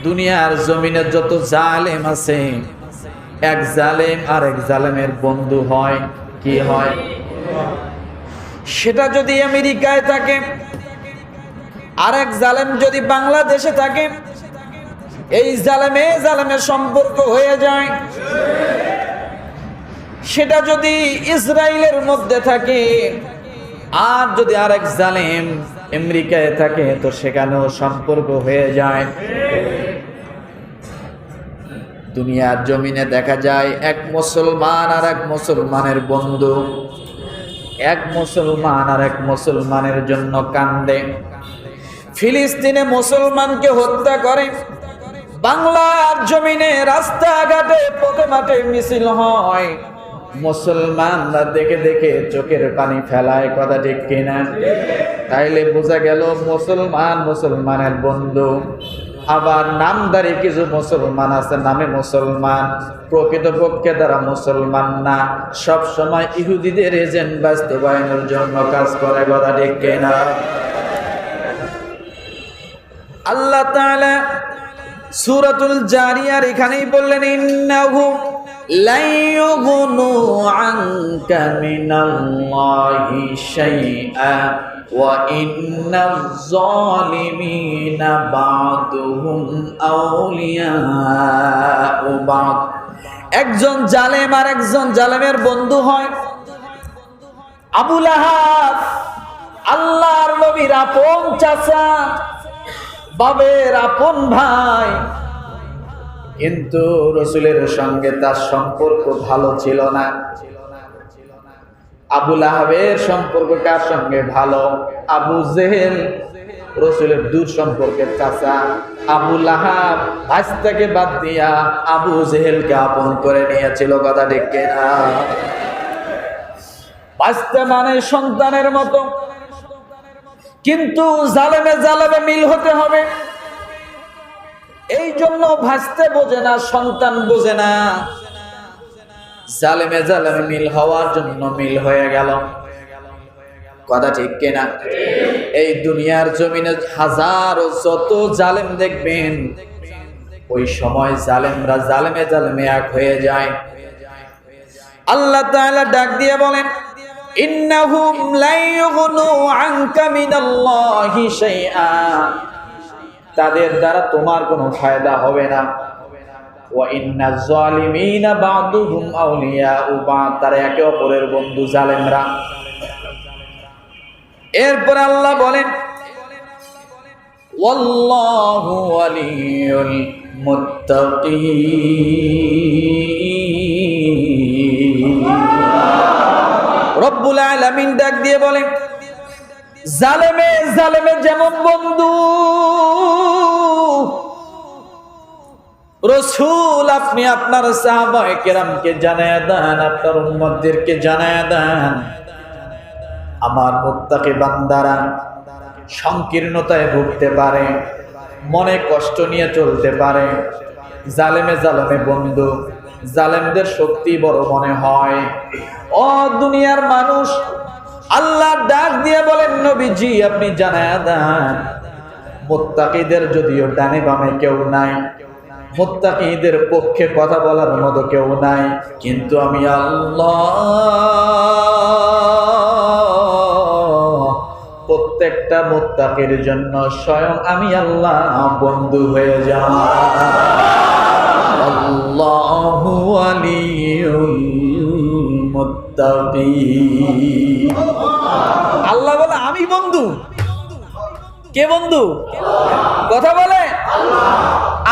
দুনিয়ার জমিনে যত জালেম আছে, এক জালেম আর এক জালেমের বন্ধু হয়। কি হয়? সেটা যদি আমেরিকায় থাকে, আর এক জালেম যদি বাংলাদেশে থাকে, এই জালেমে জালেমের সম্পর্ক হয়ে যায়। সেটা যদি ইসরায়েলের মধ্যে থাকে, আর যদি আরেক জালেম আমেরিকায় থাকে, তো সেখানেও সম্পর্ক হয়ে যায়। দুনিয়ার জমিনে দেখা যায় এক মুসলমান আর এক মুসলমানের বন্ধু, এক মুসলমান আর এক মুসলমানের জন্য কান্দে। ফিলিস্তিনে মুসলমানকে হত্যা করে, বাংলার জমিনে রাস্তাঘাটে পথে মাঠে মিছিল হয়, মুসলমানরা দেখে দেখে চোখের পানি ফেলায়। কথা ঠিক কিনা? তাইলে বোঝা গেল মুসলমান মুসলমানের বন্ধু। আবার নামদারি কিছু মুসলমান আছে, নামে মুসলমান, প্রকৃতপক্ষে তারা মুসলমান না, সব সময় ইহুদিদের এজেন্ট বাস্তবায়নের জন্য কাজ করে। কথা ঠিক কিনা? আল্লাহ তাআলা সূরাতুল জারিয়ার এখানেই বললেন, ইন্নাহু লা ইউগনু আনকা মিনাল্লাহি শাইআ ওয়া ইন্নাজ যালিমিনা বা'দুহুম আউলিয়াউ বা'দ। একজন জালেম আর একজন জালেমের বন্ধু হয়। আবু লাহাব আল্লাহর নবীর আপন চাচা, বাবের আপন ভাই, কিন্তু রসুলের সঙ্গে তার সম্পর্ক ভালো ছিল না। আবু লাহাবের সম্পর্ক কার সঙ্গে ভালো? আবু জেহেল, রসুলের দূর সম্পর্কের চাচা। আবু লাহাব ভাইস্তাকে বাদ দিয়া আবু জেহেলকে আপন করে নিয়েছিল। কথা ঠিক কিনা? ভাইস্তা মানে সন্তানের মতো, কিন্তু জালেমে জালেমে মিল হতে হবে। এই জন্য ভাসতে বোঝে না, সন্তান বোঝে না, জালেমে জালেমে মিল হওয়ার জন্য মিল হয়ে গেল। কথা ঠিক কিনা? এই দুনিয়ার জমিনে হাজারো যত জালেম দেখবেন, ওই সময় জালেমরা জালেমে জালেমে এক হয়ে যায়। আল্লাহ তাআলা ডাক দিয়ে বলেন, ইন্নাহুম লা ইউগনু আনকা মিনাল্লাহি শাইআ, তাদের দ্বারা তোমার কোনো ফায়দা হবে না। ওয়া ইন্নাজ যালিমিনা বা'দুহুম আউলিয়াউ বা'দ, তারা একে অপরের বন্ধু জালেমরা। এরপর আল্লাহ বলেন, ওয়াল্লাহু ওয়ালিয়ুল মুত্তাকিন। রব্বুল আলামিন ডাক দিয়ে বলেন, জালেমে জালেমে যেমন বন্ধু, রাসূল আপনি আপনার সাহাবায়ে কেরামকে জানায়া দেন, আপনার উম্মতদেরকে জানায়া দেন, আমার মুত্তাকি বান্দারা সংকীর্ণতায় ভুগতে পারে, মনে কষ্ট নিয়ে চলতে পারে। জালেমে জালেমে বন্ধু, জালেমদের শক্তি বড় মনে হয়। ও দুনিয়ার মানুষ, আল্লাহ ডাক দিয়ে বলেন, নবীজি আপনি জানায়া দেন, মুত্তাকিদের যদিও ডানে বামে কেউ নাই, মুত্তাকিদের পক্ষে কথা বলার মতো কেউ নাই, কিন্তু আমি আল্লাহ প্রত্যেকটা মুত্তাকির জন্য স্বয়ং আমি আল্লাহ বন্ধু হয়ে যাব। আল্লাহু ওয়ালিয়ুল মুত্তাকিন। আল্লাহ বলে আমি বন্ধু। কে বন্ধু? কথা বলে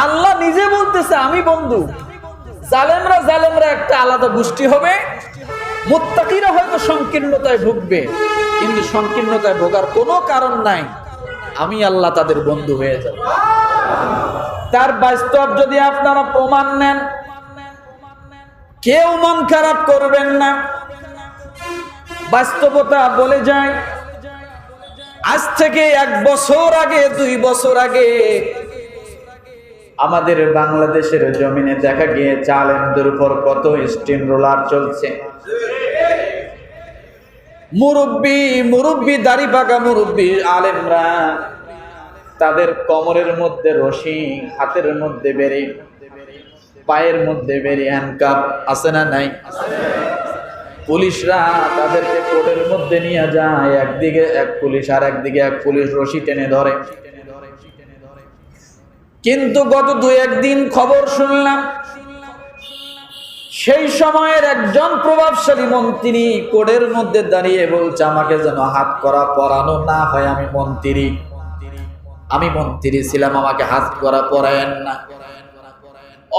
আল্লাহ নিজে বলতেছে আমি বন্ধু। জালেমরা জালেমরা একটা আলাদা গোষ্ঠী হবে, মুত্তাকিরা হয়তো সংকীর্ণতায় ভুগবে, কিন্তু সংকীর্ণতায় ভোগার কোনো কারণ নাই, আমি আল্লাহ তাদের বন্ধু হয়ে যাব। তার বাস্তব যদি আপনারা প্রমাণ নেন, কেউ মন খারাপ করবেন না। বাস্তবতা বলে যায়, আজ থেকে 1 বছর আগে 2 বছর আগে আমাদের বাংলাদেশের জমিনে দেখা গিয়ে জালেমদের উপর কত স্টিম রোলার চলছে। মুরব্বী মুরব্বী দাড়ি পাকা মুরব্বী আলেমরা তাদের কোমরের মধ্যে রশি, হাতের মধ্যে বেড়ি, পায়ের মধ্যে বেড়ি, হ্যান্ডকাপ আছে না নাই? পুলিশরা তাদেরকে কোর্টের মধ্যে নিয়ে যায়, একদিকে এক পুলিশ আর একদিকে এক পুলিশ রশি টেনে ধরে। কিন্তু গত 2-1 দিন খবর শুনলাম, সেই সময়ের একজন প্রভাবশালী মন্ত্রী কোর্টের মধ্যে দাঁড়িয়ে বলছে, আমাকে যেন হাত করা পরানো না হয়, আমি মন্ত্রী ছিলাম, আমাকে হাত করা পরায়েন না।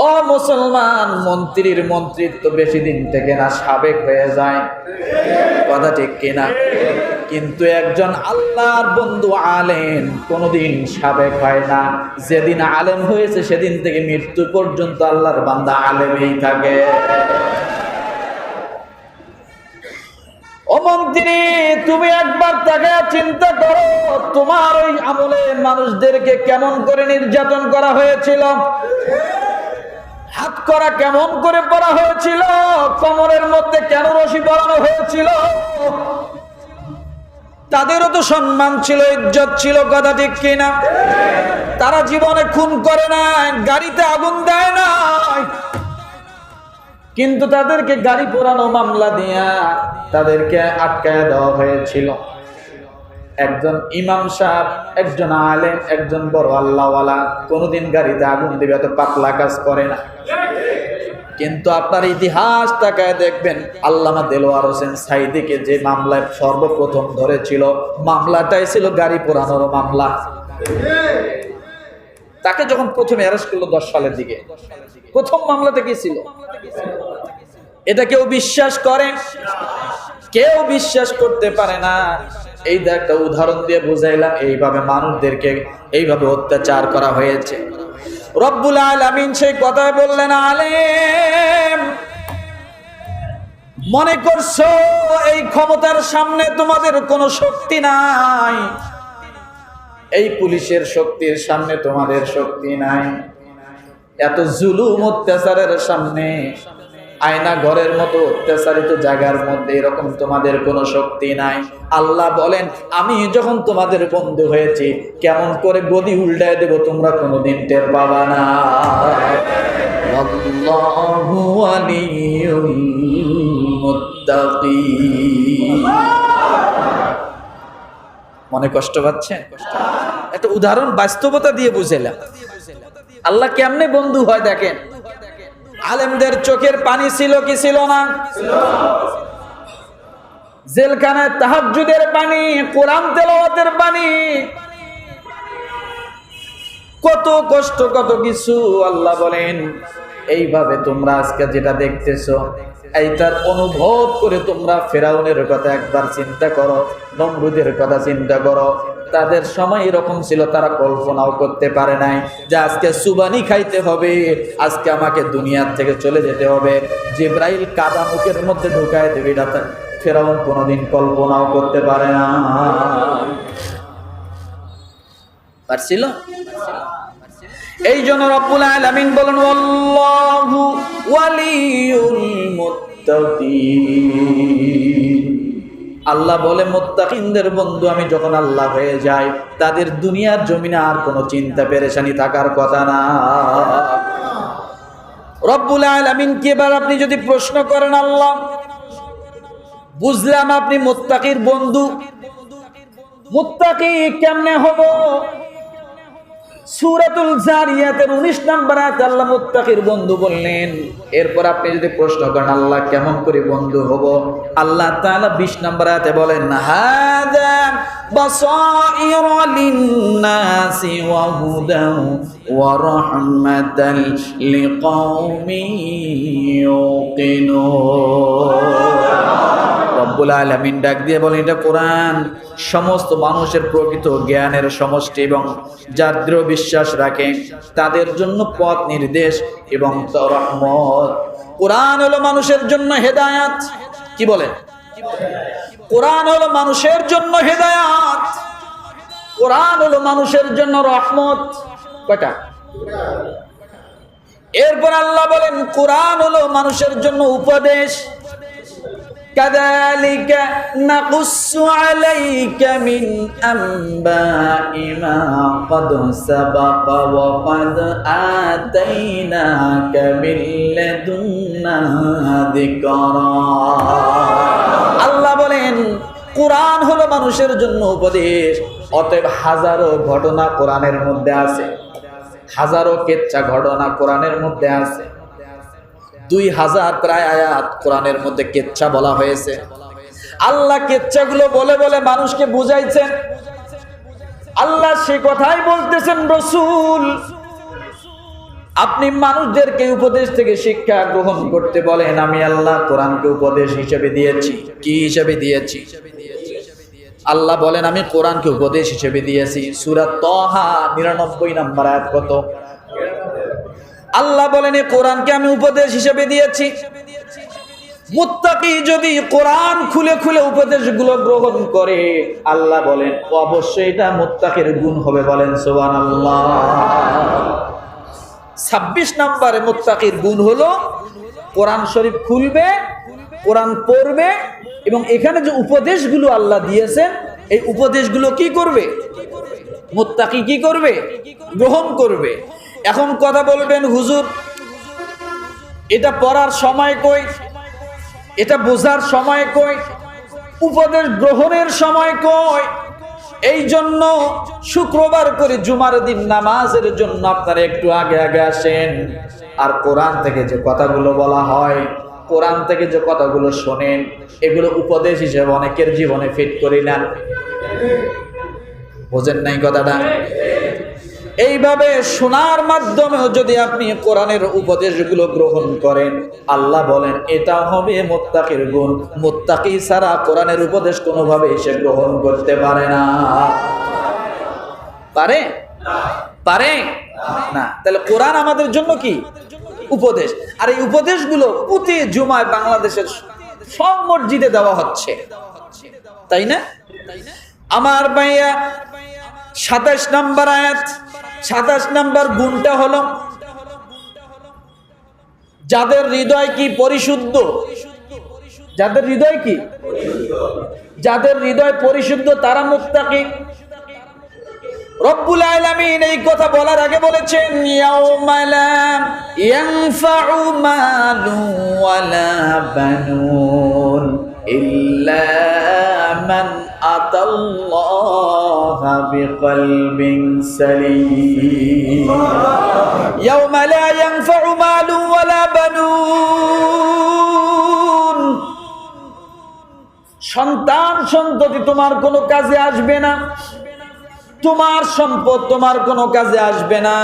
ও মুসলমান, মন্ত্রীর মন্ত্রিত্ব বেশি দিন থেকে না, সাবেক হয়ে যায়, কথা ঠিক কিনা? কিন্তু একজন আল্লাহর বন্ধু আলেম কোনদিন সাবেক হয় না। যেদিন আলেম হয়েছে সেদিন থেকে মৃত্যু পর্যন্ত আল্লাহর বান্দা আলেমই থাকে। ও মন্ত্রী, তুমি একবার তাকে চিন্তা করো, তোমার ওই আমলে মানুষদেরকে কেমন করে নির্যাতন করা হয়েছিল, হাত করা কেমন করে পড়া হয়েছিল, কোমরের মধ্যে কেন রশি পরানো হয়েছিল। তাদেরও তো সম্মান ছিল, ইজ্জত ছিল, কথা ঠিক কিনা? তারা জীবনে খুন করে নাই, গাড়িতে আগুন দেয় নাই, কিন্তু তাদেরকে গাড়ি পোড়ানো মামলা দিয়া তাদেরকে আটকায় দেওয়া হয়েছিল। একজন ইমাম সাহেব, একজন আলেম, একজন বড় আল্লাহওয়ালা কোনদিন গাড়িতে আগুন দিবে এত পাতলা কাজ করে না। কিন্তু আপনার ইতিহাস তাকায় দেখবেন, আল্লামা দেলোয়ার হোসেন সাইদিকে যে মামলায় সর্বপ্রথম ধরেছিল, মামলাটাই ছিল গাড়ি পোড়ানোর মামলা। তাকে যখন প্রথমে অ্যারেস্ট করলো 10 সালের দিকে, প্রথম মামলাটা কি ছিল? এটা কেউ বিশ্বাস করে? কেউ বিশ্বাস করতে পারে না। এই একটা উদাহরণ দিয়ে বুঝাইলাম, এইভাবে মানুষদেরকে এইভাবে অত্যাচার করা হয়েছে। রব্বুল আলামিন সেই কথাই বললেন, আলেম মনে করছো এই ক্ষমতার সামনে তোমাদের কোনো শক্তি নাই, এই পুলিশের শক্তির সামনে তোমাদের শক্তি নাই, এত জুলুম অত্যাচারের সামনে, আয়না ঘরের মতো অত্যাচারিত জায়গার মধ্যে এরকম তোমাদের কোনো শক্তি নাই। আল্লাহ বলেন, আমি যখন তোমাদের বন্ধু হয়েছি, কেমন করে গদি উল্টায় দেব তোমরা কোনোদিন টের পাবা না। আল্লাহু ওয়ালিয়ুল মুত্তাকিন। মনে কষ্ট পাচ্ছেন? একটা উদাহরণ বাস্তবতা দিয়ে বুঝাইলাম আল্লাহ কেমনে বন্ধু হয়। দেখেন, আলেমদের চোখের পানি ছিল কি ছিল না? জেলখানায় তাহাজ্জুদের পানি, কোরআন তেলাওয়াতের পানি, কত কষ্ট, কত কিছু। আল্লাহ বলেন, এইভাবে তোমরা আজকে যেটা দেখতেছো, এইটার অনুভব করে তোমরা ফেরাউনের কথা একবার চিন্তা করো, নমরুদের কথা চিন্তা করো। তাদের সময় এরকম ছিল, তারা কল্পনাও করতে পারে নাই যে আজকে সুবানি খাইতে হবে, আজকে আমাকে দুনিয়ার থেকে চলে যেতে হবে, জিব্রাইল কাদা মুখের মধ্যে ঢুকায় দেবে, এটা ফেরাউন কোনোদিন কল্পনাও করতে পারে না। পারছিল? এই জন্য রব্বুল আলামিন বলেন, আল্লাহু ওয়ালিয়ুল মুত্তাকিন। আল্লাহ বলে, মুত্তাকিনদের বন্ধু আমি যখন আল্লাহ হয়ে যাই, তাদের দুনিয়ার জমিনে আর কোনো চিন্তা পেরেশানি থাকার কথা না। রব্বুল আলামিনকে এবার আপনি যদি প্রশ্ন করেন, আল্লাহ বুঝলাম আপনি মুত্তাকির বন্ধু, মুত্তাকি কেমনে হব? সূরাতুল জারিয়াতের 19 নম্বর আয়াতে আল্লাহ মুত্তাকির বন্ধু বললেন। এরপর আপনি যদি প্রশ্ন করেন আল্লাহ কেমন করে বন্ধু হব, আল্লাহ তাআলা 20 নম্বর আয়াতে বলেন, হাযা বাসাইরু লিন-নাসি ওয়া হুদান ওয়া রাহমাতাল লিকাওমিন ইউকিনুন। রব্বুল আলামিন ডাক দিয়ে বলেন, এটা কোরআন সমস্ত মানুষের প্রকৃত জ্ঞানের সমষ্টি এবং যার দৃঢ় বিশ্বাস রাখে তাদের জন্য পথ নির্দেশ এবং রহমত। কোরআন হলো মানুষের জন্য হেদায়াত। কি বলে? কোরআন হলো মানুষের জন্য হেদায়াত, কোরআন হলো মানুষের জন্য রহমত। কয়টা? এরপর আল্লাহ বলেন, কোরআন হলো মানুষের জন্য উপদেশ। কাযালিকা নাকুসসু আলাইকা মিন আনবাই মা ক্বাদ সাবাকা ওয়া ক্বাদ আতাইনাকা মিন লাদুন্না যিকরা। আল্লাহ বলেন কোরআন হলো মানুষের জন্য উপদেশ, অতএব হাজারো ঘটনা কোরআনের মধ্যে আছে, হাজারো কেচ্ছা ঘটনা কোরআনের মধ্যে আছে। 2000 প্রায় আয়াত কোরআনের মধ্যে কেচ্ছা বলা হয়েছে। আল্লাহ কেচ্ছাগুলো বলে বলে মানুষকে বুঝাইছেন। আল্লাহ সে কথাই বলতেছেন, রসূল আপনি মানুষদেরকে উপদেশ থেকে শিক্ষা গ্রহণ করতে বলেন। আমি আল্লাহ কোরআনকে উপদেশ হিসেবে দিয়েছি। কি হিসেবে দিয়েছি? আল্লাহ বলেন আমি কোরআনকে উপদেশ হিসেবে দিয়েছি। সূরা তাহা 99 নম্বর আয়াত কত? আল্লাহ বলেন এই কোরআনকে আমি উপদেশ হিসেবে দিয়েছি। মুত্তাকি যদি কোরআন খুলে খুলে উপদেশগুলো গ্রহণ করে, আল্লাহ বলেন অবশ্যই এটা মুত্তাকির গুণ হবে। বলেন সুবহানাল্লাহ। 26 নম্বরে মুত্তাকির গুণ হলো কোরআন শরীফ খুলবে, কোরআন পড়বে এবং এখানে যে উপদেশগুলো আল্লাহ দিয়েছেন এই উপদেশগুলো কি করবে? মুত্তাকি কি করবে? গ্রহণ করবে। এখন কথা বলবেন, হুজুর এটা পড়ার সময় কই, এটা বোঝার সময় কই, উপদেশ গ্রহণের সময় কই? এই জন্য শুক্রবার করে জুমার দিন নামাজের জন্য আপনারা একটু আগে আগে আসেন। আর কোরআন থেকে যে কথাগুলো বলা হয়, কোরআন থেকে যে কথাগুলো শোনেন, এগুলো উপদেশ হিসেবে অনেকের জীবনে ফিট করি না। বোঝেন নাই কথাটা? এইভাবে শোনার মাধ্যমেও যদি আপনি কোরআনের উপদেশগুলো গ্রহণ করেন, আল্লাহ বলেন এটা হবে মুত্তাকির গুণ। মুত্তাকি ছাড়া কোরআনের উপদেশ কোনোভাবে সে গ্রহণ করতে পারে না। পারে? পারে না। তাহলে কোরআন আমাদের জন্য কি? উপদেশ। আর এই উপদেশগুলো প্রতি জুমায় বাংলাদেশের সব মসজিদে দেওয়া হচ্ছে, তাই না? আমার ভাইয়া 27 নম্বর আয়াত, 27 নম্বর গুণটা হলো যাদের হৃদয় কি পরিশুদ্ধ, যাদের হৃদয় কি, যাদের হৃদয় পরিশুদ্ধ তারা মুত্তাকি। রব্বুল আলামিন এই কথা বলার আগে বলেছেন ইয়াউমা লা ইয়ানফাউ মালু ওয়ালা বানুন ইল্লা মান আতাল্লাহা বিকলবিন সালিম। ইয়াউমা লা ইয়ানফাউ মালু ওয়ালা বানুন, সন্তান সন্ততি তোমার কোনো কাজে আসবে না, তোমার সম্পদ তোমার কোনো কাজে আসবে না।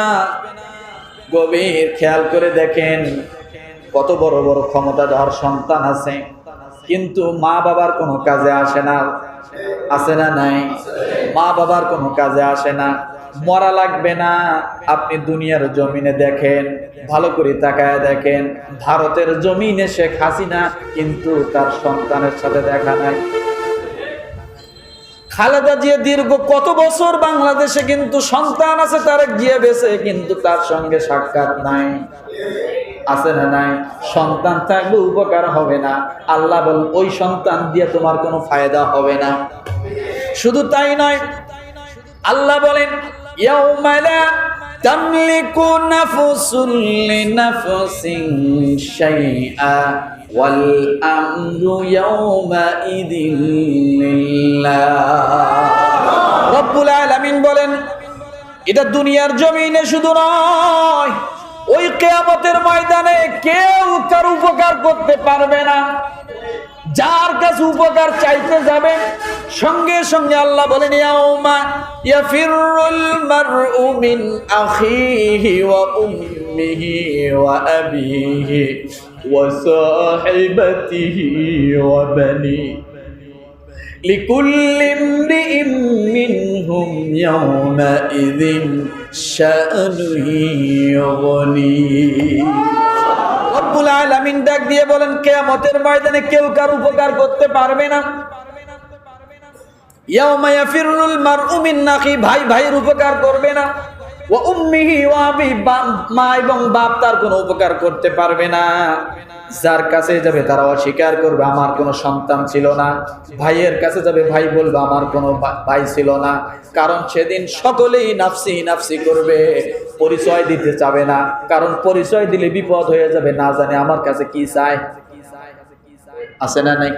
গভীর খেয়াল করে দেখেন কত বড় বড় ক্ষমতাধর সন্তান আছে, কিন্তু মা বাবার কোনো কাজে আসে না। আছে না নাই? মা বাবার কোনো কাজে আসে না। মরা লাগবে না। আপনি দুনিয়ার জমিনে দেখেন, ভালো করে তাকায় দেখেন, ভারতের জমিনে শেখ হাসিনা কিন্তু তার সন্তানের সাথে দেখা নাই। খালেদা জিয়া দীর্ঘ কত বছর বাংলাদেশে, কিন্তু সন্তান আছে তারেক জিয়া বেঁচে, কিন্তু তার সঙ্গে সাক্ষাৎ নাই। আছে না নাই? সন্তান থাকলে উপকার হবে না। আল্লাহ বলেন ওই সন্তান দিয়ে তোমার কোনো ফায়দা হবে না। শুধু তাই নয়, আল্লাহ বলেন ইয়াউমা লা তামলিকু নাফসুন লিনাফসিন শাইআ ওয়াল আমরু ইয়াউমা ইদিন লিল্লাহ। রব্বুল আলামিন বলেন এটা দুনিয়ার জমিনে শুধু নয়, ওই কিয়ামতের ময়দানে কেউ কার উপকার করতে পারবে না। যার কাছে উপকার চাইতে যাবে, সঙ্গে সঙ্গে আল্লাহ বলেন ইয়াউমা ইয়াফিরুল মারউ মিন আখিহি ওয়া উম্মিহি ওয়া আবিহি ওয়া সাহিবাতিহি ওয়া বানি লিকুল্লি ইমরিইম মিনহুম ইয়াউমাইযিন শাআনুন ইউগনি। রব্বুল আলামিন ডাক দিয়ে বলেন কিয়ামতের ময়দানে কেউ কার উপকার করতে পারবে না। ইয়াউমা ইয়াফিরুল মারউ মিন আখি, ভাই ভাইয়ের উপকার করবে না। ওয়া উম্মিহি ওয়া আবি, মা এবং বাপ তার কোনো উপকার করতে পারবে না। যার কাছে যাবে তারা অস্বীকার করবে আমার কোনো সন্তান ছিল না। ভাইয়ের কাছে যাবে, ভাই বলবে আমার কোনো ভাই ছিল না। কারণ সেদিন সকলেই নাফসি নাফসি করবে, পরিচয় দিতে চাবে না। কারণ পরিচয় দিলে বিপদ হয়ে যাবে, না জানে আমার কাছে কি চায়। আছে না নাই?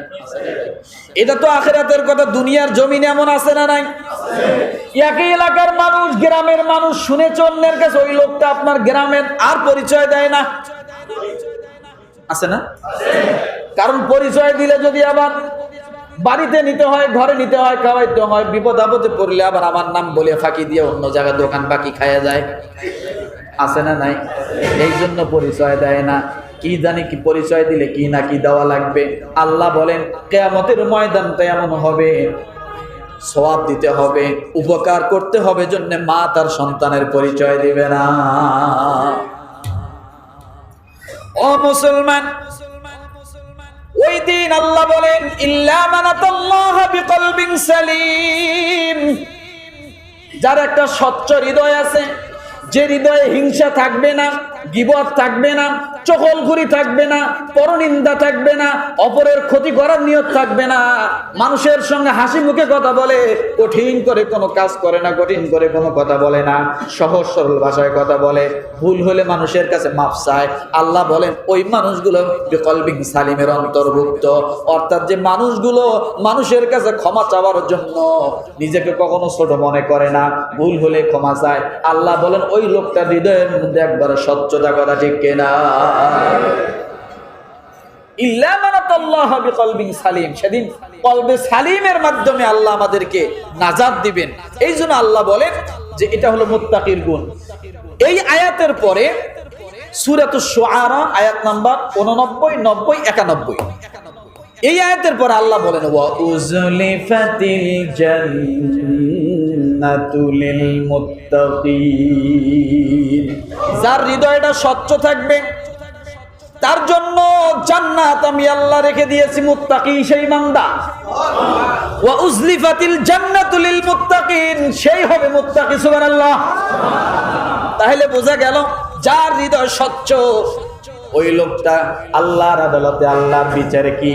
এটা তো আখিরাতের কথা। দুনিয়ার জমিনে এমন আছে না নাই? একই এলাকার মানুষ, গ্রামের মানুষ শুনেছে অন্যের কাছে ওই লোকটা আপনার গ্রামের, আর পরিচয় দেয় না। আছে না? কারণ পরিচয় দিলে যদি আবার বাড়িতে নিতে হয়, ঘরে নিতে হয়, খাওয়াইতে হয়, বিপদ আপদে পড়লে আবার আমার নাম বলে ফাঁকি দিয়ে অন্য জায়গায় দোকান বাকি খাওয়া যায়। আছে না নাই? এই জন্য পরিচয় দেয় না। কি জানি কি পরিচয় দিলে কি না কি দেওয়া লাগবে। আল্লাহ বলেন কিয়ামতের ময়দানটা এমন হবে, সওয়াব দিতে হবে, উপকার করতে হবে, জন্য মা তার সন্তানের পরিচয় দিবে না। ও মুসলমান, ওই দিন আল্লাহ বলেন ইল্লা মান আতাল্লাহ বিকলবিন সালিম, যার একটা স্বচ্ছ হৃদয় আছে, যে হৃদয়ে হিংসা থাকবে না, গীবত থাকবে না, চগলখুরি থাকবে না, পরনিন্দা থাকবে না, অপরের ক্ষতি করার নিয়ত থাকবে না, মানুষের সঙ্গে হাসি মুখে কথা বলে, কঠিন করে কোনো কাজ করে না, কঠিন করে কোনো কথা বলে না, সহজ সরল ভাষায় কথা বলে, ভুল হলে মানুষের কাছে মাফ চায়। আল্লাহ বলেন ওই মানুষগুলো বিকলবিন সালিমের অন্তর্ভুক্ত। অর্থাৎ যে মানুষগুলো মানুষের কাছে ক্ষমা চাওয়ার জন্য নিজেকে কখনো ছোট মনে করে না, ভুল হলে ক্ষমা চায়। আল্লাহ বলেন ওই লোকটা হৃদয়ের মধ্যে একবারে স্বচ্ছতা, কথা ঠিক কিনা? ইল্লা মান আতাল্লাহ বিকলবিন সালিম, সেদিন কলবে সালিমের মাধ্যমে আল্লাহ আমাদেরকে নাজাত দিবেন। এই জন্য আল্লাহ বলেন যে এটা হলো মুত্তাকির গুণ। এই আয়াতের পরে সূরাতুশ শুআরা আয়াত নাম্বার 89, 90, 91, এই আয়াতের পরে আল্লাহ বলেন ওয়া উযলিফাতিল জান্নাতু লিল মুত্তাকিন, যার হৃদয়টা স্বচ্ছ থাকবে তার জন্য জান্নাত আমি আল্লাহ রেখে দিয়েছি। মুত্তাকি সেই বান্দা। ওয়া উযলিফাতিল জান্নাতু লিল মুত্তাকিন, সেই হবে মুত্তাকি। সুবহানাল্লাহ। তাহলে বোঝা গেল যার হৃদয় স্বচ্ছ ওই লোকটা আল্লাহর আদালতে, আল্লাহর বিচারে কি?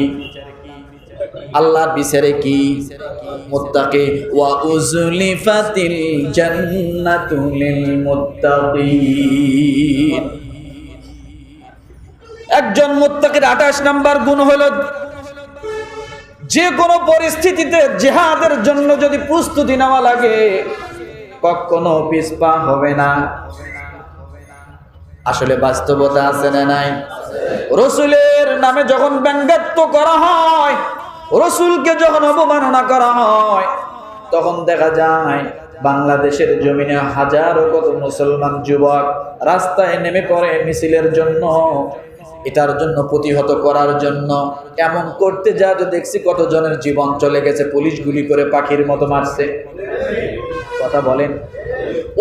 আল্লাহর বিচারে কি? মুত্তাকি। ওয়া উযলিফাতিল জান্নাতু লিল মুত্তাকিন। একজন মুত্তাকির 28 নাম্বার গুণ হলো যে কোনো পরিস্থিতিতে জিহাদের জন্য যদি প্রস্তুতি নেওয়া লাগে কখনো পিছপা হবে না। আসলে বাস্তবতা আছে না নাই? রাসূলের নামে যখন ব্যঙ্গাত্মক করা হয়, রাসূলকে যখন অবমাননা করা হয়, তখন দেখা যায় বাংলাদেশের জমিনে হাজারো কত মুসলমান যুবক রাস্তায় নেমে পড়ে মিছিলের জন্য, এটার জন্য প্রতিহত করার জন্য। এমন করতে যা দেখছি কত জনের জীবন চলে গেছে, পুলিশ গুলি করে পাখির মতো মারছে। কথা বলেন,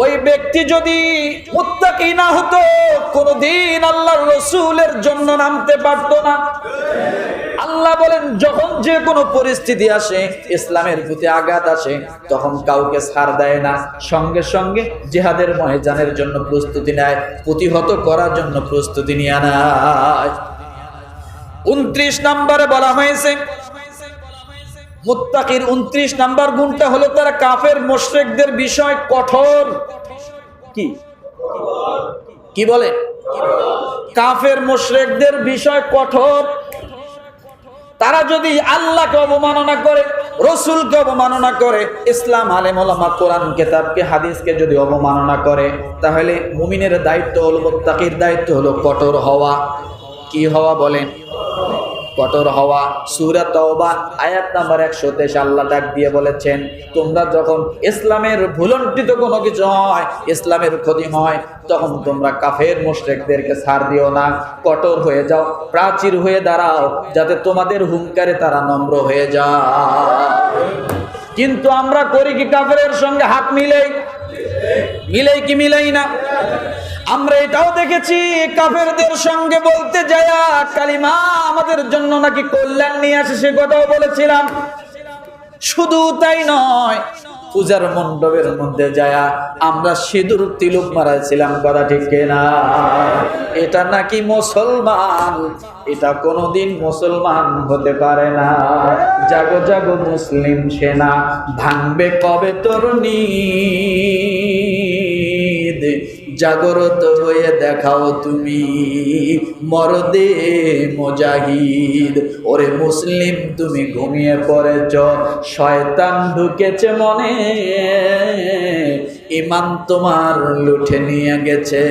ওই ব্যক্তি যদি মুত্তাকি না হতো কোনদিন আল্লাহর রাসূলের জন্য নামতে পারতো না। আল্লাহ বলেন যখন যে কোনো পরিস্থিতি আসে, ইসলামের প্রতি আঘাত আসে, তখন কাউকে ছাড় দেয় না, সঙ্গে সঙ্গে জিহাদের ময়দানের জন্য প্রস্তুতি নেয়, প্রতিহত করার জন্য প্রস্তুতি নিয়ে নেয়। 29 নম্বরে বলা হয়েছে মুত্তাকির 29 নাম্বার গুণটা হলো তারা কাফের মুশরিকদের বিষয় কঠোর। কি বলে? কাফের মুশরিকদের বিষয় কঠোর। তারা যদি আল্লাহকে অবমাননা করে, রাসূলকে অবমাননা করে, ইসলাম আলেম ওলামা কোরআন কিতাবকে হাদিসকে যদি অবমাননা করে, তাহলে মুমিনের দায়িত্ব হলো, মুত্তাকির দায়িত্ব হলো কঠোর হওয়া। কি হওয়া বলেন? কঠোর হওয়া। সূরা তাওবা আয়াত নাম্বার 123 আল্লাহ ডাক দিয়ে বলেছেন, তোমরা যখন ইসলামের ভুলন্টিত কোনো কিছু হয়, ইসলামের ক্ষতি হয়, তখন তোমরা কাফের মুশরিকদেরকে ছাড় দিও না, কঠোর হয়ে যাও, প্রাচীর হয়ে দাঁড়াও, যাতে তোমাদের হুঙ্কারে তারা নম্র হয়ে যায়। কিন্তু আমরা করি কি? কাফেরের সঙ্গে হাত মিলেই কি মিলেই না? আমরা এটাও দেখেছি কাফেরদের সঙ্গে বলতে যায় কালিমা আমাদের জন্য নাকি কল্যাণ নিয়ে আসে, সে কথাও বলেছিলাম। শুধু তাই নয়, পূজার মণ্ডপের মধ্যে যায়া আমরা সিঁদুর তিলক মারাইছিলাম, কথা ঠিক কিনা? এটা নাকি মুসলমান, এটা কোনোদিন মুসলমান হতে পারে না। জাগো জাগো মুসলিম সেনা, ভাঙবে কবে তোর নিদ, জাগরত হয়ে দেখাও তুমি মরদে মুজাহিদ। ওরে মুসলিম তুমি ঘুমিয়ে পড়েছ, শয়তান ঢুকেছে মনে, ইমান তোমার লুঠে নিয়ে গেছে,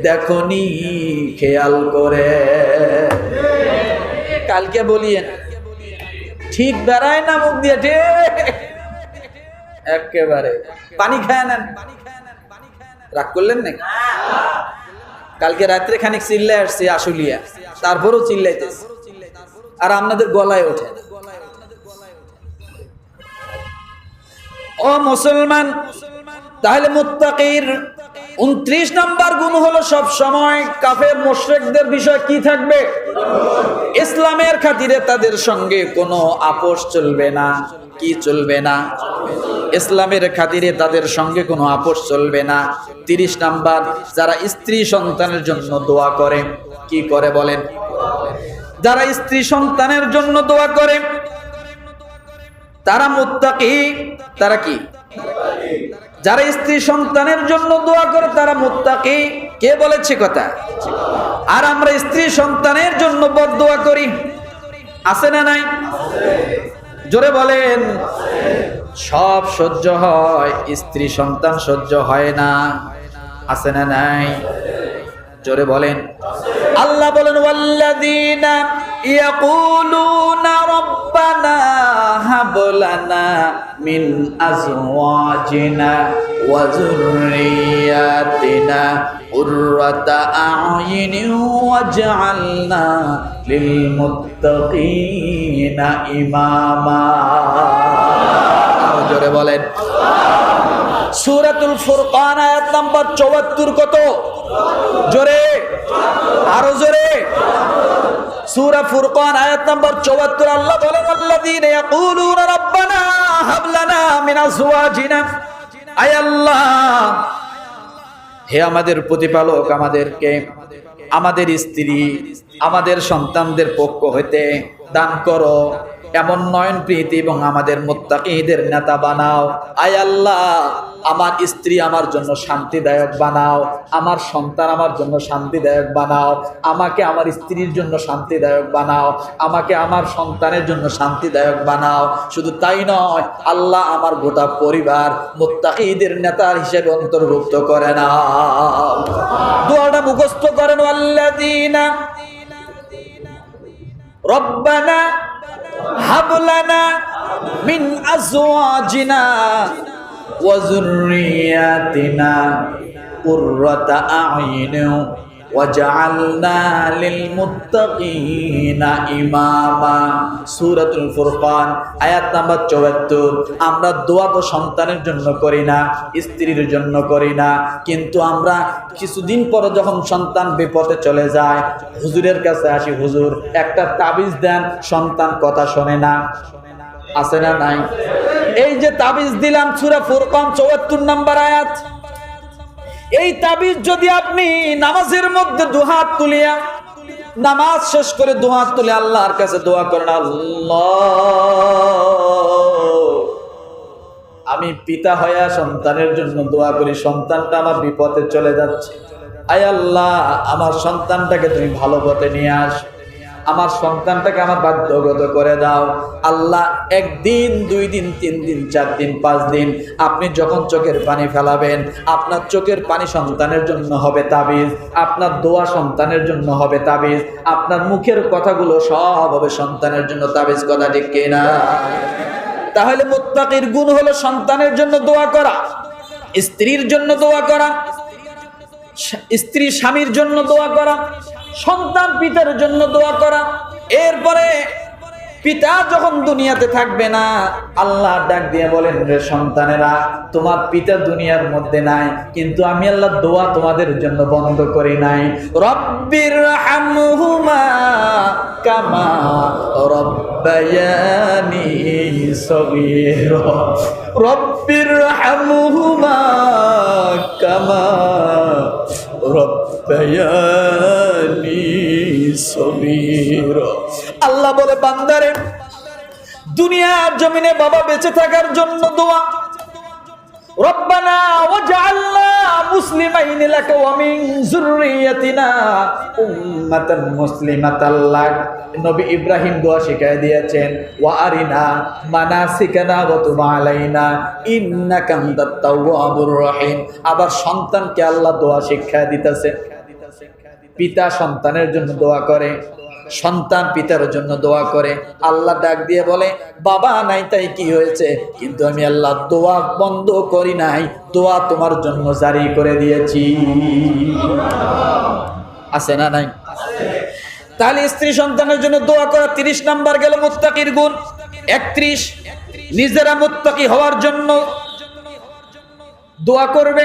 দেখনি খেয়াল করে। কালকে বলিয়েন ঠিক দাঁড়ায় না মুখ দিয়ে, ঠিক একেবারে পানি খায় নেন। রাগ করলেন নাকি? কালকে রাত্রে খানিক চিল্লাই আসছে আশুলিয়া, তারপরও চিল্লাইতেছে, আর আপনাদের গলায় ওঠে। ও মুসলমান, তাহলে মুত্তাকির 29 নম্বর গুণ হলো সব সময় কাফের মুশরিকদের বিষয় কি থাকবে? ইসলামের খাতিরে তাদের সঙ্গে কোনো আপোষ চলবে না। কি চলবে না? ইসলামের খাতিরে তাদের সঙ্গে কোনো আপোষ চলবে না। 30 নাম্বার, যারা স্ত্রী সন্তানের জন্য দোয়া করে। কি করে বলেন? যারা স্ত্রী সন্তানের জন্য দোয়া করে তারা মুত্তাকি। তারা কি? যারা স্ত্রী সন্তানের জন্য দোয়া করে তারা মুত্তাকি। কে বলেছে কথা? আর আমরা স্ত্রী সন্তানের জন্য বদদোয়া করি, আছে না নাই? জোরে বলেন। সব সহ্য হয়, স্ত্রী সন্তান সহ্য হয় না, আছে না নাই? জোরে বলেন। আল্লাহ বলেন ওয়াল্লাযীনা ইয়াকুলুনা রাব্বানা হাব লানা মিন আজওয়াজিনা ওয়া যুররিয়াতিনা কুররাতা আ'য়ুনিন ওয়াজআলনা লিল মুত্তাকিনা ইমামা। জোরে বলেন। সূরাতুল ফুরকান আয়াত নাম্বার 74। কত? জোরে, আরো জোরে। সূরা ফুরকান আয়াত নাম্বার 74। আল্লাহ বলেন আল্লাযীনা ইয়াকুলুনা রাব্বানা হাব লানা মিন আজওয়াজিনা। আয় আল্লাহ, হে আমাদের প্রতিপালক, আমাদেরকে আমাদের স্ত্রী, আমাদের সন্তানদের পক্ষ হইতে দান করো এমন নয়ন প্রীতি এবং আমাদের মুত্তাকিদের নেতা বানাও। আয় আল্লাহ, আমার স্ত্রী আমার জন্য শান্তিদায়ক বানাও, আমার সন্তান আমার জন্য শান্তিদায়ক বানাও, আমাকে আমার স্ত্রীর জন্য শান্তিদায়ক বানাও, আমাকে আমার সন্তানের জন্য শান্তিদায়ক বানাও। শুধু তাই নয়, আল্লাহ আমার গোটা পরিবার মুত্তাকিদের নেতার হিসেবে অন্তর্ভুক্ত করে নাও। দোয়াটা মুখস্থ করেন। আল্লাযীনা রব্বানা হাব লানা মিন আজওয়াজিনা ওয়া যুররিয়াতিনা কুররাতা আ'য়ুনিন ওয়াজআলনা লিল মুত্তাকিনা ইমামা। সূরাতুল ফুরকান আয়াত নাম্বার 74। আমরা দোয়া তো সন্তানের জন্য করি না, স্ত্রীর জন্য করি না, কিন্তু আমরা কিছুদিন পরে যখন সন্তান বিপদে চলে যায় হুজুরের কাছে আসি, হুজুর একটা তাবিজ দেন, সন্তান কথা শোনে না, আছে না নাই? এই যে তাবিজ দিলাম, সূরা ফুরকান 74 নম্বর আয়াত। এই তাবিজ যদি আপনি নামাজের মধ্যে দুহাত তুলিয়া, নামাজ শেষ করে দুহাত তুলে আল্লাহর কাছে দোয়া করেন, আল্লাহ আমি পিতা হইয়া সন্তানের জন্য দোয়া করি, সন্তানটা আমার বিপদে চলে যাচ্ছে, আয় আল্লাহ আমার সন্তানটাকে তুমি ভালো পথে নিয়ে আস, আমার সন্তানটাকে আমার বাধ্যগত করে দাও। আল্লাহ, 1 দিন 2 দিন 3 দিন 4 দিন 5 দিন আপনি যখন চোখের পানি ফেলাবেন, আপনার চোখের পানি সন্তানের জন্য হবে তাবিজ, আপনার দোয়া সন্তানের জন্য হবে তাবিজ, আপনার মুখের কথাগুলো সব হবে সন্তানের জন্য তাবিজ। কথা ঠিক কিনা? তাহলে মুত্তাকির গুণ হলো সন্তানের জন্য দোয়া করা, স্ত্রীর জন্য দোয়া করা, স্ত্রী স্বামীর জন্য দোয়া করা, সন্তান পিতার জন্য দোয়া করা। এরপরে পিতা যখন দুনিয়াতে থাকবে না, আল্লাহ ডাক দিয়ে বলেন, রে সন্তানেরা, তোমার পিতা দুনিয়ার মধ্যে নাই, কিন্তু আমি আল্লাহ দোয়া তোমাদের জন্য বন্ধ করি নাই। রব্বির হামহুমা কামা রব্বায়ানি সগীরা, রব্বির হামহুমা কামা রব্বায়ানি সগীরা। আল্লাহ বলে, বান্দারে, দুনিয়ার জমিনে বাবা বেঁচে থাকার জন্য দোয়া, রব্বানা ওয়াজআলনা মুসলিমাইনি লাকা ওয়া মিন যুররিয়াতিনা উম্মাতান মুসলিমাতাল লাক। নবী ইব্রাহিম দোয়া শিখায় দিয়েছেন, ওয়া আরিনা মানাসিকানা ওয়া তুব আলাইনা ইন্নাকা আনতাত তাওয়াবুর রহিম। আবার সন্তানকে আল্লাহ দোয়া শিক্ষা দিতেছে। পিতা সন্তানের জন্য দোয়া করে, সন্তান পিতার জন্য দোয়া করে। আল্লাহ ডাক দিয়ে বলে, বাবা নাই তাই কি হয়েছে, কিন্তু আমি আল্লাহ দোয়া বন্ধ করি নাই, দোয়া তোমার জন্য জারি করে দিয়েছি। আছে না নাই? তাহলে স্ত্রী সন্তানের জন্য দোয়া করা 30 নাম্বার গেল মুত্তাকির গুণ। 31, নিজেরা মুত্তাকি হওয়ার জন্য দোয়া করবে,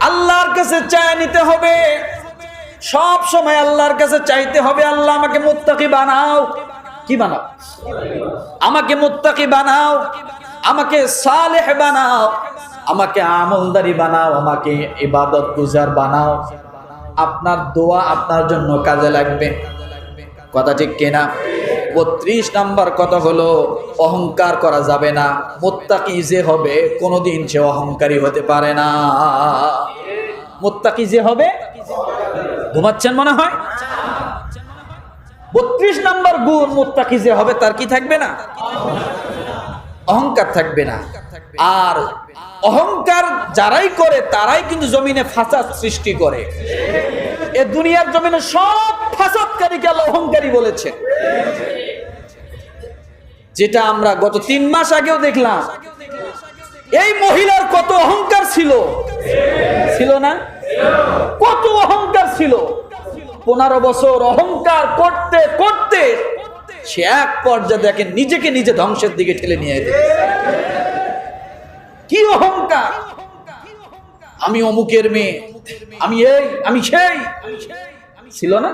আল্লাহর কাছে চায় নিতে হবে। সব সময় আল্লাহর কাছে চাইতে হবে, আল্লাহ আমাকে মুত্তাকি বানাও। কি বানাও? আমাকে মুত্তাকি বানাও, আমাকে সালেহ বানাও, আমাকে আমলদারি বানাও, আমাকে ইবাদত গুজার বানাও। আপনার দোয়া আপনার জন্য কাজে লাগবে। কথা ঠিক কিনা? 32 নাম্বার কথা হলো, অহংকার করা যাবে না। মুত্তাকি যে হবে কোনোদিন সে অহংকারী হতে পারে না। মুত্তাকি যে হবে, ঘুমাচ্ছেন মনে হয়? 32 নাম্বার গুণ, মুত্তাকি যে হবে তার কি থাকবে না? অহংকার থাকবে না। আর অহংকার যারাই করে তারাই কিন্তু জমিনে ফাসাদ সৃষ্টি করে। এ দুনিয়ার জমিনে সব ফাসাদকারীকে আল্লাহ অহংকারী বলেছে। যেটা আমরা গত 3 মাস আগেও দেখলাম, এই মহিলার কত অহংকার ছিল, ছিল না? কত অহংকার ছিল। 15 বছর অহংকার করতে করতে সে এক পর্যায়ে দেখেন নিজেকে নিজে ধ্বংসের দিকে ঠেলে নিয়ে যেতে। কি অহংকার! আমি অমুকের মেয়ে, আমি এই, আমি সেই, ছিল না?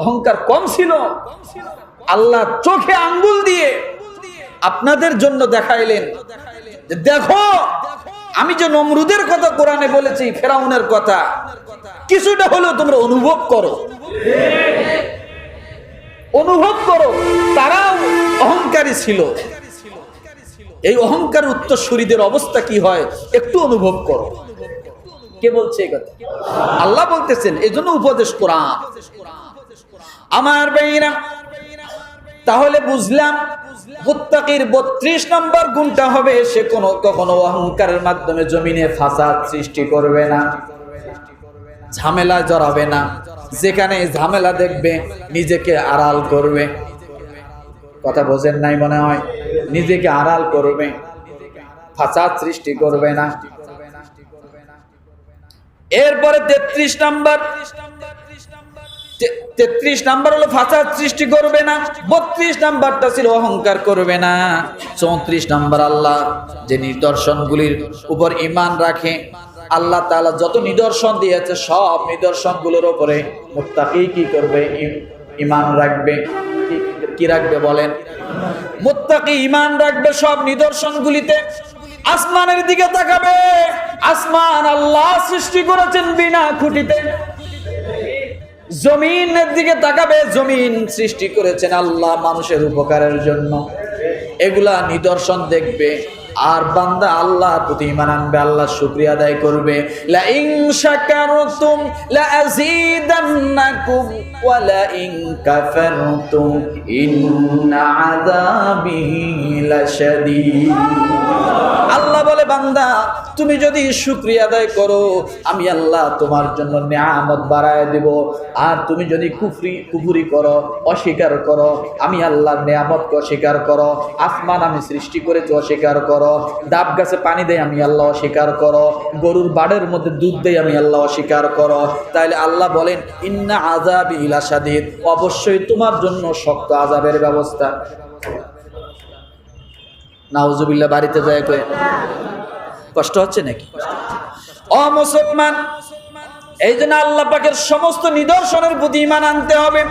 অহংকার কম ছিল। আল্লাহ চোখে আঙ্গুল দিয়ে আপনাদের জন্য দেখাইলেন যে দেখো, আমি যে নমরুদের কথা কোরআনে বলেছি, ফেরাউনের কথা, কিছুটা হলেও তোমরা অনুভব করো, অনুভব করো। তারাও অহংকারী ছিল। এই অহংকার উত্তরসূরিদের অবস্থা কি হয় একটু অনুভব করো। কে বলছে এই কথা? আল্লাহ বলতেছেন, এই জন্য উপদেশ কোরআন। আমার ভাইরা, তাহলে বুঝলাম মুত্তাকির 32 নম্বর গুণটা হবে, সে কখনো অহংকারের মাধ্যমে জমিনে ফাসাদ সৃষ্টি করবে না, ঝামেলা জড়াবে না। যেখানে ঝামেলা দেখবে নিজেকে আড়াল করবে। কথা বোঝেন নাই মনে হয়? নিজেকে আড়াল করবে, ফাসাদ সৃষ্টি করবে না। এরপরে 33 নাম্বার, 33 নাম্বার হলো ফাসাদ সৃষ্টি করবে না। 32 নাম্বারটা ছিল অহংকার করবে না। 34 নাম্বার, আল্লাহ যে নিদর্শনগুলির উপর ঈমান রাখে, আল্লাহ তাআলা যত নিদর্শন দিয়েছে সব নিদর্শনগুলোর উপরে মুত্তাকি কি করবে? ঈমান রাখবে। কি রাখবে বলেন? মুত্তাকি ঈমান রাখবে সব নিদর্শনগুলিতে। আসমানের দিকে তাকাবে, আসমান আল্লাহ সৃষ্টি করেছেন বিনা খুঁটিতে। জমিনের দিকে তাকাবে, জমিন সৃষ্টি করেছেন আল্লাহ মানুষের উপকারের জন্য। এগুলা নিদর্শন দেখবে, আর বান্দা আল্লাহর প্রতি ঈমান আনবে, আল্লাহর শুকরিয়া আদায় করবে। লা ইন শাকারতুম লা আযীদান্নাকুম ওয়া লা ইন কাফারতুম ইন্না আযাবি লাশাদীদ। আল্লাহ বলে, বান্দা তুমি যদি শুকরিয়া আদায় করো, আমি আল্লাহ তোমার জন্য নিয়ামত বাড়ায় দেব। আর তুমি যদি কুফরি করো, অস্বীকার করো, আমি আল্লাহর নিয়ামতকে অস্বীকার করো, আসমান আমি সৃষ্টি করেছি অস্বীকার করো, করো, ডাব গাছে পানি দেয় আমি আল্লাহ অস্বীকার করো, গরুর বাড়ের মধ্যে দুধ দেয় আমি আল্লাহ অস্বীকার করো, তাহলে আল্লাহ বলেন ইন্না আযাবি লাশাদীদ, অবশ্যই তোমার জন্য শক্ত আযাবের ব্যবস্থা। নাউজুবিল্লাহ, বাড়িতে যায় কই কষ্ট হচ্ছে নাকি? ও মুসলমান, এই জন্য আল্লাহ পাকের সমস্ত নিদর্শনের প্রতি ঈমান আনতে হবে।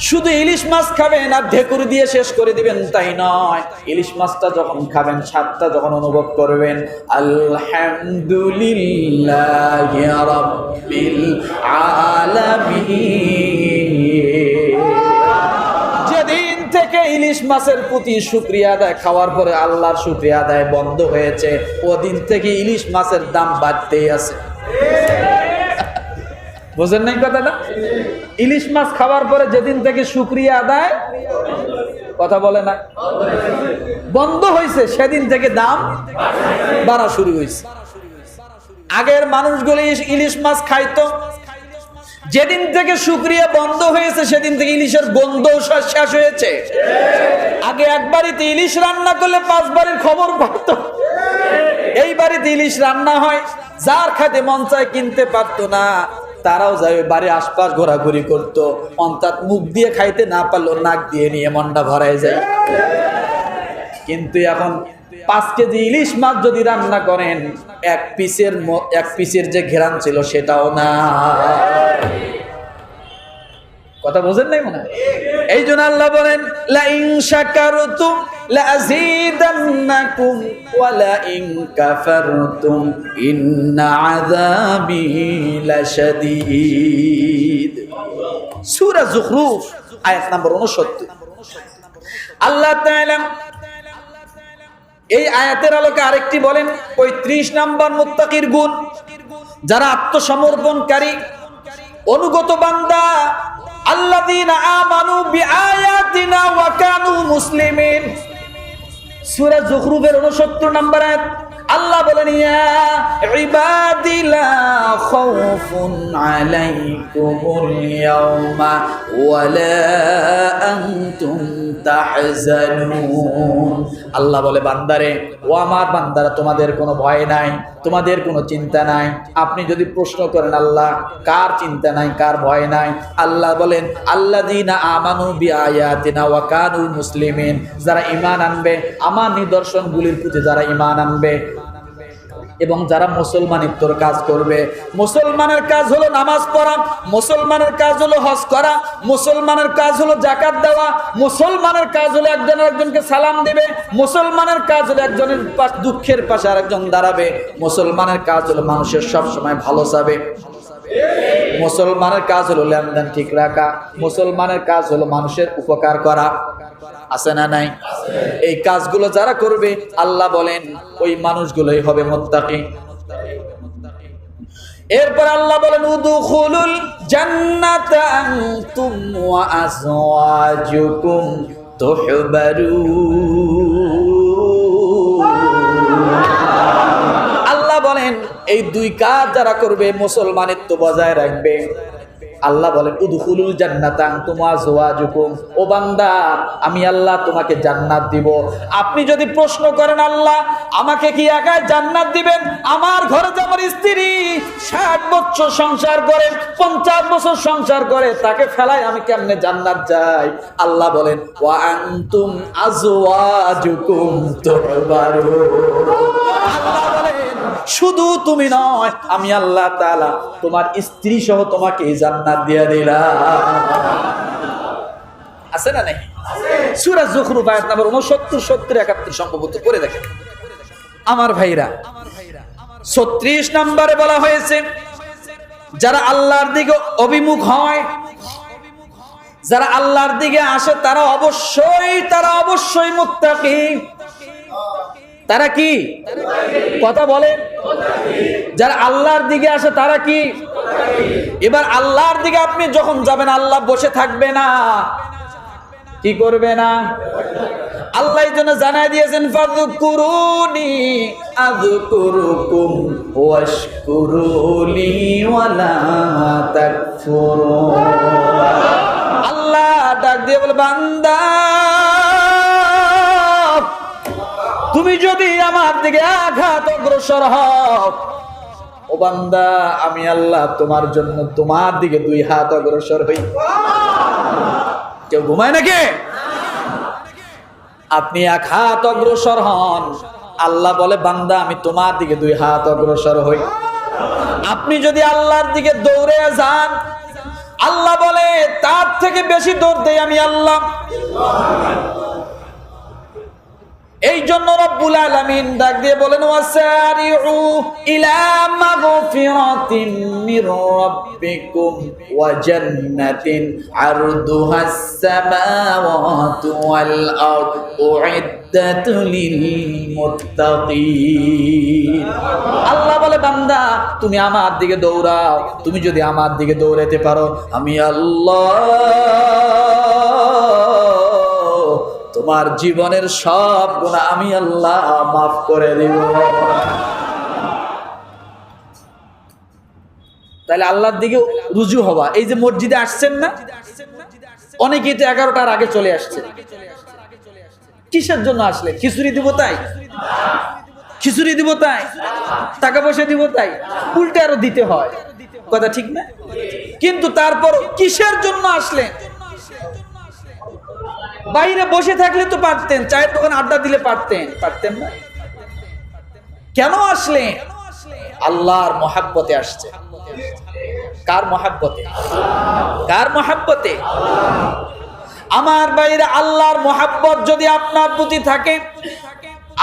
শুধু ইলিশ মাছ খাবেন আর ঢেকুর দিয়ে শেষ করে দিবেন তাই নয়। ইলিশ মাছটা যখন খাবেন, স্বাদটা যখন অনুভব করবেন, আলহামদুলিল্লাহি রাব্বিল আলামিন। যেদিন থেকে ইলিশ মাছের প্রতি শুকরিয়া আদায়, খাওয়ার পরে আল্লাহর শুকরিয়া আদায় বন্ধ হয়েছে, ওদিন থেকে ইলিশ মাছের দাম বাড়তেই আছে। বুঝেন নাই কথাটা? ইলিশ মাছ খাওয়ার পরে যেদিন থেকে শুকরিয়া আদায়, কথা বলে না, বন্ধ হয়েছে, সেদিন থেকে দাম বাড়া শুরু হয়েছে। আগের মানুষগুলো ইলিশ মাছ খাইতো, যেদিন থেকে শুকরিয়া বন্ধ হয়েছে সেদিন থেকে ইলিশের গন্ধ শেষ হয়েছে। আগে এক বাড়িতে ইলিশ রান্না করলে 5 বাড়ির খবর পারতো। এই বাড়িতে ইলিশ রান্না হয়, যার খাতে মন চায় কিনতে পারতো না, তারাও যায় বাড়ির আশপাশ ঘোরাঘুরি করতো, অন্তত মুখ দিয়ে খাইতে না পারলো নাক দিয়ে নিয়ে মনটা ভরায় যায়। কিন্তু এখন 5 কেজি ইলিশ মাছ যদি রান্না করেন, এক পিসের যে ঘেরান ছিল সেটাও না। কথা বোঝেন নাই মনে হয়? এই জন্য আল্লাহ বলেন লা ইন শাকারতুম লা আযীদান্নাকুম ওয়া লা ইন কাফারতুম ইন্না আযাবি লাশাদীদ। সূরা যুখরুফ আয়াত নম্বর 69। আল্লাহ তাআলা এই আয়াতের আলোকে আরেকটি বলেন 35 নম্বর মুত্তাকির গুণ, যারা আত্মসমর্পণকারী অনুগত বান্দা, আল্লাযীনা আমানু বিআয়াতিনা ওয়া কানু মুসলিমিন। সূরা যুখরুফের 69 নম্বর আয়াত। আল্লাহ বলেন ইয়া ইবাদি লা খাউফুন আলাইকুমুল ইয়াওমা ওয়া লা আনতুম তাহজানুন। আল্লাহ বলে বান্দারে, ও আমার বান্দারা, তোমাদের কোনো ভয় নাই, তোমাদের কোনো চিন্তা নাই। আপনি যদি প্রশ্ন করেন আল্লাহ কার চিন্তা নাই, কার ভয় নাই, আল্লাহ বলেন আল্লাযীনা আমানু বিআয়াতিনা ওয়া কানু মুসলিমিন, যারা ঈমান আনবে আমার নিদর্শনগুলির প্রতি, যারা ঈমান আনবে এবং যারা মুসলমানিত্বর কাজ করবে। মুসলমানের কাজ হলো নামাজ পড়া, মুসলমানের কাজ হলো হজ করা, মুসলমানের কাজ হলো যাকাত দেওয়া, মুসলমানের কাজ হলো একজন আরেকজনকে সালাম দিবে, মুসলমানের কাজ হলো একজনের দুঃখের পাশে আরেকজন দাঁড়াবে, মুসলমানের কাজ হলো মানুষের সব সময় ভালো চাবে, মুসলমানের কাজ হলো লেনদেন ঠিক রাখা, মুসলমানের কাজ হলো মানুষের উপকার করা। আছে না নাই? এই কাজগুলো যারা করবে আল্লাহ বলেন ওই মানুষগুলোই হবে মুত্তাকি। এরপর আল্লাহ বলেন উদখুলুল জান্নাতা আনতুম ওয়া আযওয়াজুকুম তুহবারুন। আল্লাহ বলেন এই 2 কাজ যারা করবে, মুসলমানিত্ব বজায় রাখবে, আল্লাহ বলেন উদখুলুল জান্নাতা আনতুম ওয়া আযওয়াজুকুম, ও বান্দা আমি আল্লাহ তোমাকে জান্নাত দিব। আপনি যদি প্রশ্ন করেন আল্লাহ আমাকে কি একাই জান্নাত দিবেন? আমার ঘরে যে আমার স্ত্রী 60 বছর সংসার করে, 50 বছর সংসার করে, তাকে ফেলাই আমি কেমনে জান্নাত যাই? আল্লাহ বলেন ওয়া আনতুম আযওয়াজুকুম তুহবারুন। আল্লাহ বলেন শুধু তুমি নয়, আমি আল্লাহ তাআলা তোমার স্ত্রী সহ তোমাকে জান্নাত দিয়ে দিলাম। আছে না নাই? সূরা যুখরুফ আয়াত নম্বর 69, 70, 71 সম্ভবত করে দেখেন আমার ভাইরা। 36 নম্বরে বলা হয়েছে যারা আল্লাহর দিকে অভিমুখ হয়, যারা আল্লাহর দিকে আসে, তারা অবশ্যই মুত্তাকি। তারা কি? কথা বলেন। যারা আল্লাহর দিকে আসে তারা কি? এবার আল্লাহর দিকে আপনি যখন যাবেন, আল্লাহ বসে থাকবে না, কি করবে না? আল্লাহ এই জন্য জানাই দিয়েছেন ফাযকুরুনি আযকুরুকুম ওয়াশকুরুলি ওয়ালা তাকফুরুন। আল্লাহ ডাক দিয়ে বলে বান্দা তুমি তুমি যদি আমার দিকে এক হাত অগ্রসর হও, ও বান্দা আমি আল্লাহ তোমার জন্য তোমার দিকে 2 হাত অগ্রসর হই। কেউ ঘুমায় নাকি? আপনি 1 হাত অগ্রসর হন, আল্লাহ বলে বান্দা আমি তোমার দিকে 2 হাত অগ্রসর হই। আপনি যদি আল্লাহর দিকে দৌড়ে যান, আল্লাহ বলে তার থেকে বেশি দৌড় দেই আমি আল্লাহ। এই জন্য রব্বুল আলামিন ডাক দিয়ে বলেন ওয়াসারিউ ইলা মাগফিরাতিন মির রাব্বিকুম ওয়া জান্নাতিন আরদুহাস সামাওয়াতু ওয়াল আরদ উইদ্দাত লিল মুত্তাকিন। আল্লাহ বলে বান্দা তুমি আমার দিকে দৌড়াও, তুমি যদি আমার দিকে দৌড়াতে পারো আমি আল্লাহ তোমার জীবনের সব গুনাহ আমি আল্লাহ মাফ করে দেব। তাহলে আল্লাহর দিকে রুজু হওয়া, এই যে মসজিদে আসছেন না, অনেকেই তো 11টার আগে চলে আসছে। কিসের জন্য আসলে? খিচুড়ি দিব তাই? খিচুড়ি দিব তাই? টাকা পয়সা দিব তাই? উল্টে আরো দিতে হয়, কথা ঠিক না? কিন্তু তারপর কিসের জন্য আসলেন? বাইরে বসে থাকলে তো পারতেন, চায়ের দোকানে আড্ডা দিলে পারতেন না? কেন আসলেন? আল্লাহর মহাব্বতে আসছে। কার মহাব্বতে? কার মহাব্বতে? আমার বাইরে আল্লাহর মহাব্বত যদি আপনার প্রতি থাকে,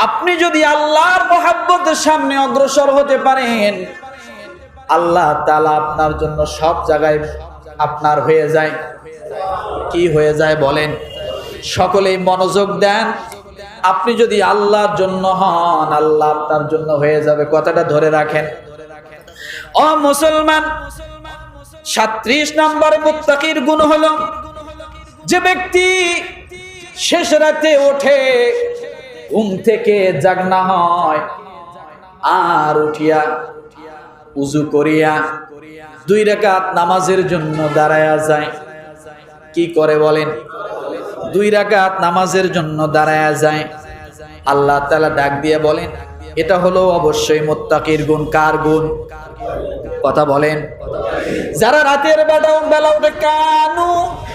আপনি যদি আল্লাহর মহাব্বতের সামনে অগ্রসর হতে পারেন, আল্লাহ তাআলা আপনার জন্য সব জায়গায় আপনার হয়ে যায়। কি হয়ে যায় বলেন? সকলেই মনোযোগ দেন। আপনি যদি আল্লাহর জন্য হন, আল্লাহ আপনার জন্য হয়ে যাবে। কথাটা ধরে রাখেন। ও মুসলমান, 37 নম্বর মুত্তাকির গুণ হলো যে ব্যক্তি শেষ রাতে ওঠে, ঘুম থেকে জাগনা হয়, আর উঠিয়া উযু করিয়া 2 রাকাত নামাজের জন্য দাঁড়ায়া যায়। কি করে বলেন? 2 রাকাত নামাজের জন্য দাঁড়ায়া যায়। আল্লাহ তাআলা ডাক দিয়ে বলেন এটা হলো অবশ্যই মুত্তাকির গুণ। কার গুণ? কথা বলেন। যারা রাতের বেলা উঠে, কানু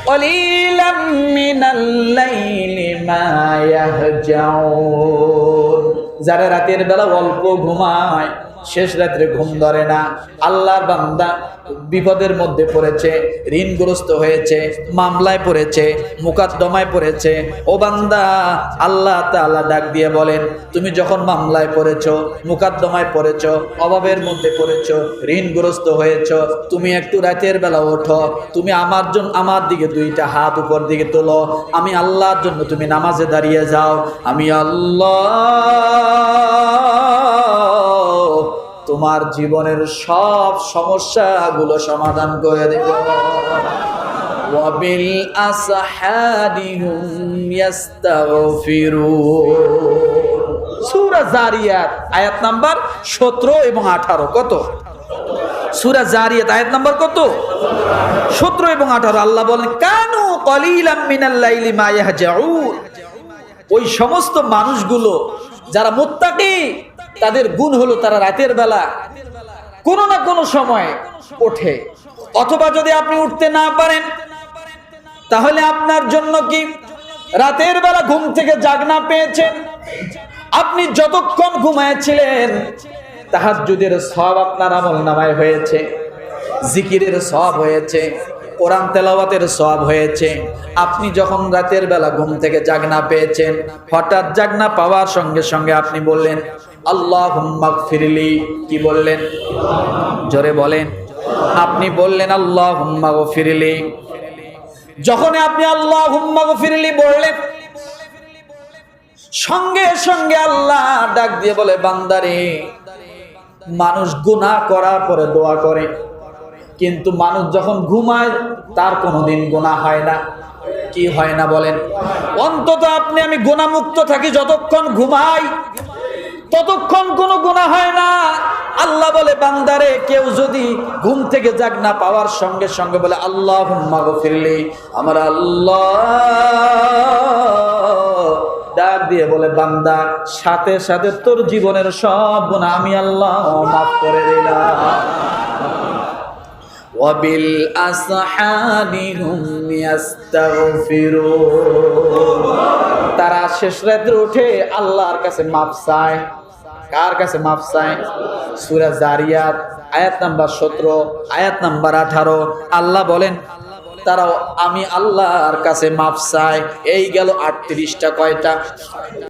কলিলাম মিনাল লাইলি মা ইয়াহজাউন, যারা রাতের বেলা অল্প ঘুমায়, শেষ রাত্রে ঘুম ধরে না, আল্লাহর বান্দা বিপদের মধ্যে পড়েছে, ঋণগ্রস্ত হয়েছে, মামলায় পড়েছে, মুকদ্দমায় পড়েছে, ও বান্দা আল্লাহ তাআলা ডাক দিয়ে বলেন তুমি যখন মামলায় পড়েছো, মুকদ্দমায় পড়েছো, অভাবের মধ্যে পড়েছো, ঋণগ্রস্ত হয়েছো, তুমি একটু রাতের বেলা ওঠো, তুমি আমার দিকে 2টা হাত উপর দিকে তোলো, আমি আল্লাহর জন্য তুমি নামাজে দাঁড়িয়ে যাও, আমি আল্লাহ তোমার জীবনের সব সমস্যাগুলো সমাধান করে দেব। ওয়াবিল আসহারি হুম ইস্তাগফিরুন। সূরা জারিয়াত আয়াত নাম্বার 17 এবং 18। কত? সূরা জারিয়াত আয়াত নাম্বার কত? 17 এবং 18। আল্লাহ বলেন কানু কলিলাম মিনাল লাইলি মা ইয়াহজাউন। ওই সমস্ত মানুষগুলো যারা মুত্তাকি, তাদের গুণ হলো তারা রাতের বেলা কোনো না কোনো সময় ওঠে। অথবা যদি আপনি উঠতে না পারেন, তাহলে আপনার জন্য কি রাতের বেলা ঘুম থেকে জাগনা পেয়েছেন, আপনি যতক্ষণ ঘুমায়েছিলেন তাহাজ্জুদের সওয়াব আপনার আমলনামায় হয়েছে, জিকিরের সওয়াব হয়েছে, কোরআন তেলাওয়াতের সওয়াব হয়েছে। আপনি যখন রাতের বেলা ঘুম থেকে জাগনা পেয়েছেন, হঠাৎ জাগনা পাওয়ার সঙ্গে সঙ্গে আপনি বললেন আল্লাহুম্মা গফিরলি। কি বললেন? জোরে বলেন। আপনি বললেন আল্লাহুম্মা গফিরলি। যখন আপনি আল্লাহুম্মা গফিরলি বললেন, সঙ্গে সঙ্গে আল্লাহ ডাক দিয়ে বলে বান্দারে, মানুষ গুনাহ করার পরে দোয়া করে, কিন্তু মানুষ যখন ঘুমায় তার কোনোদিন গুনাহ হয় না। কি হয় না বলেন? অন্তত আপনি আমি গুনাহমুক্ত থাকি, যতক্ষণ ঘুমাই ততক্ষণ কোনো গুনাহ হয় না। আল্লাহ বলে বান্দারে, কেউ যদি ঘুম থেকে জাগনা পাওয়ার সঙ্গে সঙ্গে বলে আল্লাহুম্মা গফিরলি, আমার আল্লাহ ডাক দিয়ে বলে, বান্দা, সাথে সাথে তোর জীবনের সব গুনাহ আমি আল্লাহ মাফ করে দিলাম। ওয়াবিল আসহারি হুম ইস্তাগফিরুন। তারা শেষ রাতে উঠে আল্লাহর কাছে মাফ চায়। কার কাছে মাফ চায়? সূরা জারিয়াত আয়াত নাম্বার 17, আয়াত নাম্বার 18 আল্লাহ বলেন তারাও আমি আল্লাহর কাছে মাফ চায়। এই গেল 38টা। কয়টা?